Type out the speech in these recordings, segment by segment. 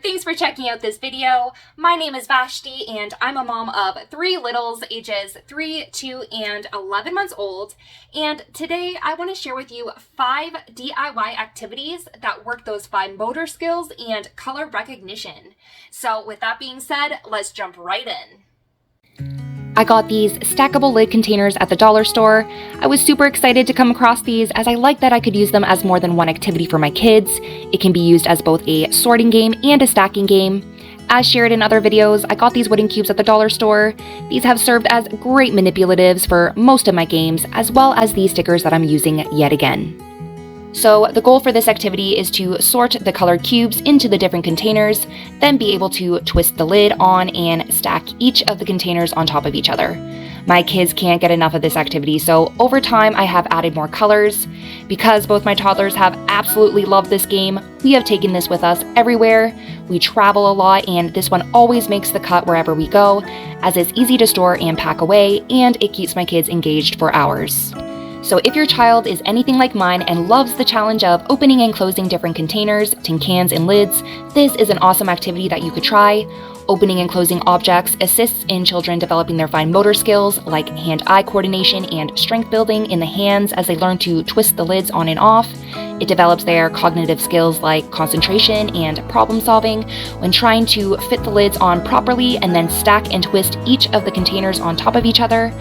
Thanks for checking out this video. My name is Vashti and I'm a mom of 3 littles ages 3, 2, and 11 months old. And today I want to share with you 5 DIY activities that work those fine motor skills and color recognition. So with that being said, let's jump right in. I got these stackable lid containers at the dollar store. I was super excited to come across these as I like that I could use them as more than one activity for my kids. It can be used as both a sorting game and a stacking game. As shared in other videos, I got these wooden cubes at the dollar store. These have served as great manipulatives for most of my games, as well as these stickers that I'm using yet again. So the goal for this activity is to sort the colored cubes into the different containers, then be able to twist the lid on and stack each of the containers on top of each other. My kids can't get enough of this activity, so over time I have added more colors. Because both my toddlers have absolutely loved this game, we have taken this with us everywhere. We travel a lot and this one always makes the cut wherever we go, as it's easy to store and pack away, and it keeps my kids engaged for hours. So if your child is anything like mine and loves the challenge of opening and closing different containers, tin cans, and lids, this is an awesome activity that you could try. Opening and closing objects assists in children developing their fine motor skills like hand-eye coordination and strength building in the hands as they learn to twist the lids on and off. It develops their cognitive skills like concentration and problem solving when trying to fit the lids on properly and then stack and twist each of the containers on top of each other.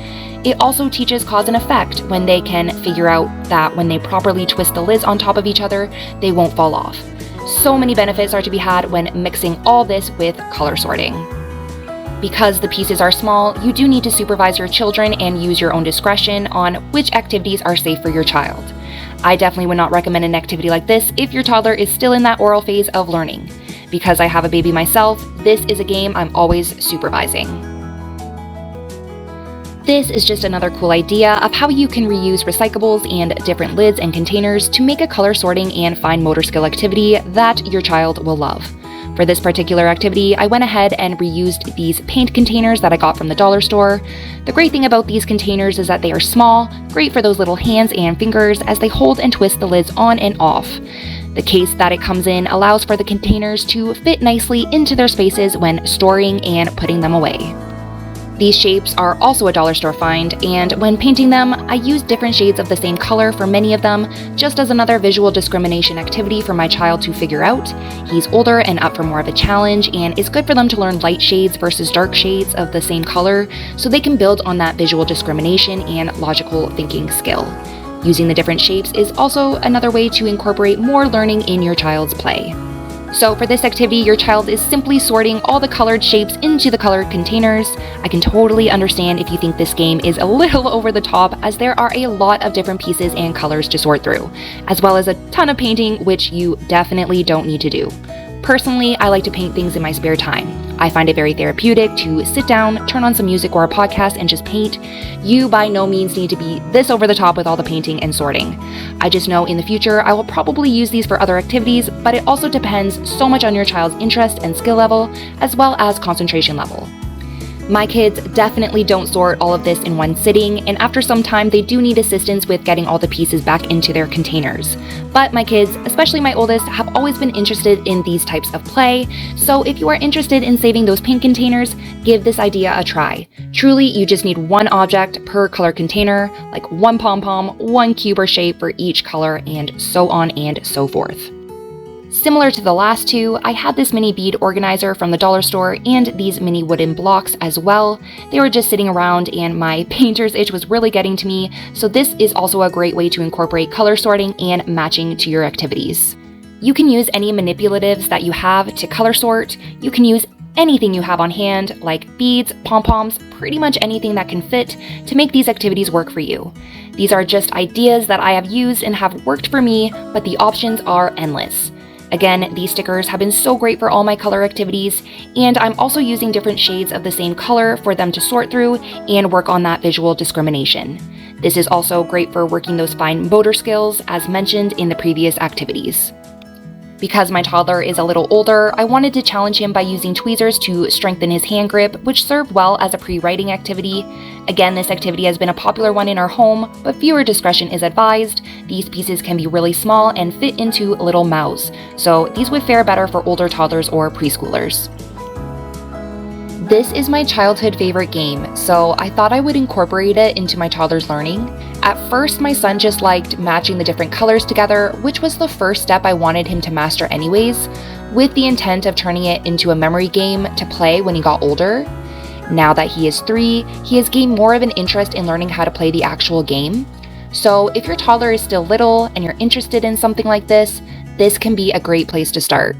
It also teaches cause and effect when they can figure out that when they properly twist the lids on top of each other, they won't fall off. So many benefits are to be had when mixing all this with color sorting. Because the pieces are small, you do need to supervise your children and use your own discretion on which activities are safe for your child. I definitely would not recommend an activity like this if your toddler is still in that oral phase of learning. Because I have a baby myself, this is a game I'm always supervising. This is just another cool idea of how you can reuse recyclables and different lids and containers to make a color sorting and fine motor skill activity that your child will love. For this particular activity, I went ahead and reused these paint containers that I got from the dollar store. The great thing about these containers is that they are small, great for those little hands and fingers as they hold and twist the lids on and off. The case that it comes in allows for the containers to fit nicely into their spaces when storing and putting them away. These shapes are also a dollar store find, and when painting them, I used different shades of the same color for many of them, just as another visual discrimination activity for my child to figure out. He's older and up for more of a challenge, and it's good for them to learn light shades versus dark shades of the same color, so they can build on that visual discrimination and logical thinking skill. Using the different shapes is also another way to incorporate more learning in your child's play. So for this activity, your child is simply sorting all the colored shapes into the colored containers. I can totally understand if you think this game is a little over the top, as there are a lot of different pieces and colors to sort through, as well as a ton of painting, which you definitely don't need to do. Personally, I like to paint things in my spare time. I find it very therapeutic to sit down, turn on some music or a podcast, and just paint. You by no means need to be this over the top with all the painting and sorting. I just know in the future I will probably use these for other activities, but it also depends so much on your child's interest and skill level, as well as concentration level. My kids definitely don't sort all of this in one sitting, and after some time they do need assistance with getting all the pieces back into their containers. But my kids, especially my oldest, have always been interested in these types of play, so if you are interested in saving those paint containers, give this idea a try. Truly, you just need one object per color container, like one pom-pom, one cube or shape for each color, and so on and so forth. Similar to the last two, I had this mini bead organizer from the dollar store and these mini wooden blocks as well. They were just sitting around and my painter's itch was really getting to me, so this is also a great way to incorporate color sorting and matching to your activities. You can use any manipulatives that you have to color sort. You can use anything you have on hand, like beads, pom-poms, pretty much anything that can fit to make these activities work for you. These are just ideas that I have used and have worked for me, but the options are endless. Again, these stickers have been so great for all my color activities, and I'm also using different shades of the same color for them to sort through and work on that visual discrimination. This is also great for working those fine motor skills as mentioned in the previous activities. Because my toddler is a little older, I wanted to challenge him by using tweezers to strengthen his hand grip, which served well as a pre-writing activity. Again, this activity has been a popular one in our home, but viewer discretion is advised. These pieces can be really small and fit into little mouths, so these would fare better for older toddlers or preschoolers. This is my childhood favorite game, so I thought I would incorporate it into my toddler's learning. At first, my son just liked matching the different colors together, which was the first step I wanted him to master anyways, with the intent of turning it into a memory game to play when he got older. Now that he is 3, he has gained more of an interest in learning how to play the actual game. So if your toddler is still little and you're interested in something like this can be a great place to start.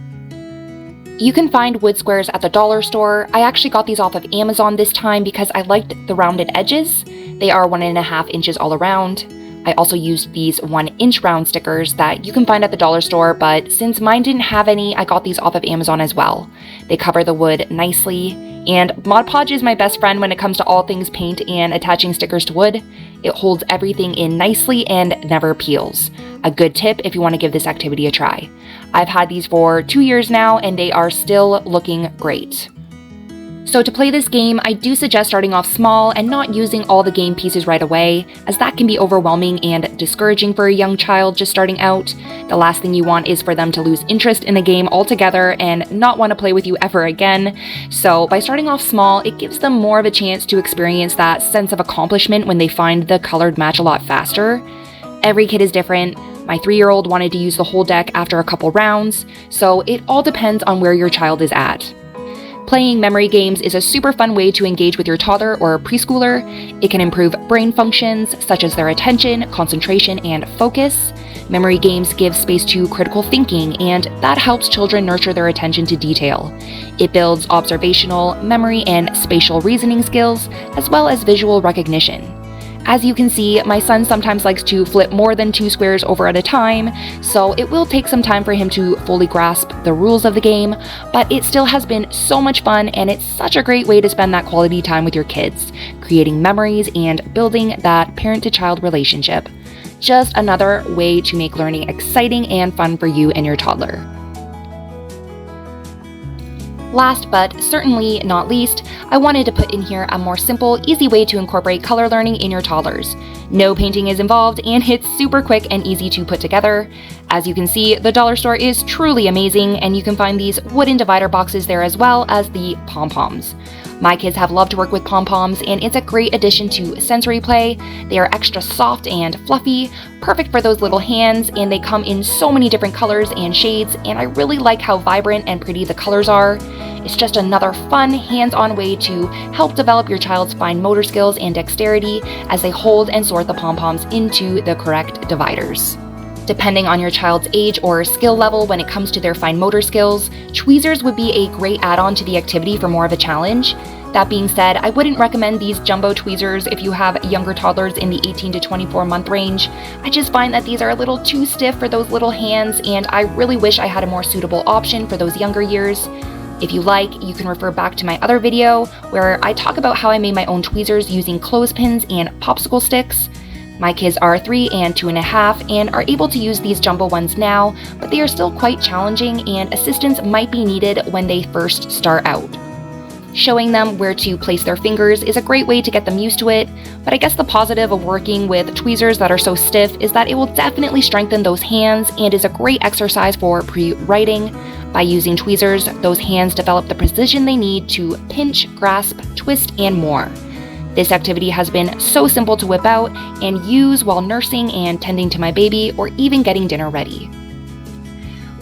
You can find wood squares at the dollar store. I actually got these off of Amazon this time because I liked the rounded edges. They are 1.5 inches all around. I also used these 1-inch round stickers that you can find at the dollar store, but since mine didn't have any, I got these off of Amazon as well. They cover the wood nicely, and Mod Podge is my best friend when it comes to all things paint and attaching stickers to wood. It holds everything in nicely and never peels. A good tip if you want to give this activity a try. I've had these for 2 years now and they are still looking great. So to play this game, I do suggest starting off small and not using all the game pieces right away, as that can be overwhelming and discouraging for a young child just starting out. The last thing you want is for them to lose interest in the game altogether and not want to play with you ever again. So by starting off small, it gives them more of a chance to experience that sense of accomplishment when they find the colored match a lot faster. Every kid is different. My 3-year-old wanted to use the whole deck after a couple rounds, so it all depends on where your child is at. Playing memory games is a super fun way to engage with your toddler or preschooler. It can improve brain functions such as their attention, concentration, and focus. Memory games give space to critical thinking, and that helps children nurture their attention to detail. It builds observational, memory, and spatial reasoning skills, as well as visual recognition. As you can see, my son sometimes likes to flip more than 2 squares over at a time, so it will take some time for him to fully grasp the rules of the game, but it still has been so much fun and it's such a great way to spend that quality time with your kids, creating memories and building that parent-to-child relationship. Just another way to make learning exciting and fun for you and your toddler. Last but certainly not least, I wanted to put in here a more simple, easy way to incorporate color learning in your toddlers. No painting is involved and it's super quick and easy to put together. As you can see, the dollar store is truly amazing and you can find these wooden divider boxes there as well as the Pom Poms. My kids have loved to work with Pom Poms and it's a great addition to sensory play. They are extra soft and fluffy, perfect for those little hands, and they come in so many different colors and shades, and I really like how vibrant and pretty the colors are. It's just another fun, hands-on way to help develop your child's fine motor skills and dexterity as they hold and sort the Pom Poms into the correct dividers. Depending on your child's age or skill level when it comes to their fine motor skills, tweezers would be a great add-on to the activity for more of a challenge. That being said, I wouldn't recommend these jumbo tweezers if you have younger toddlers in the 18 to 24 month range. I just find that these are a little too stiff for those little hands, and I really wish I had a more suitable option for those younger years. If you like, you can refer back to my other video where I talk about how I made my own tweezers using clothespins and popsicle sticks. My kids are 3 and 2.5 and are able to use these jumbo ones now, but they are still quite challenging and assistance might be needed when they first start out. Showing them where to place their fingers is a great way to get them used to it, but I guess the positive of working with tweezers that are so stiff is that it will definitely strengthen those hands and is a great exercise for pre-writing. By using tweezers, those hands develop the precision they need to pinch, grasp, twist, and more. This activity has been so simple to whip out and use while nursing and tending to my baby or even getting dinner ready.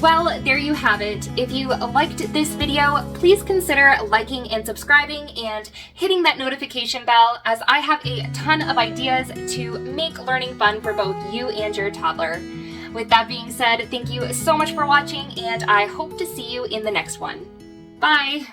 Well, there you have it. If you liked this video, please consider liking and subscribing and hitting that notification bell, as I have a ton of ideas to make learning fun for both you and your toddler. With that being said, thank you so much for watching, and I hope to see you in the next one. Bye!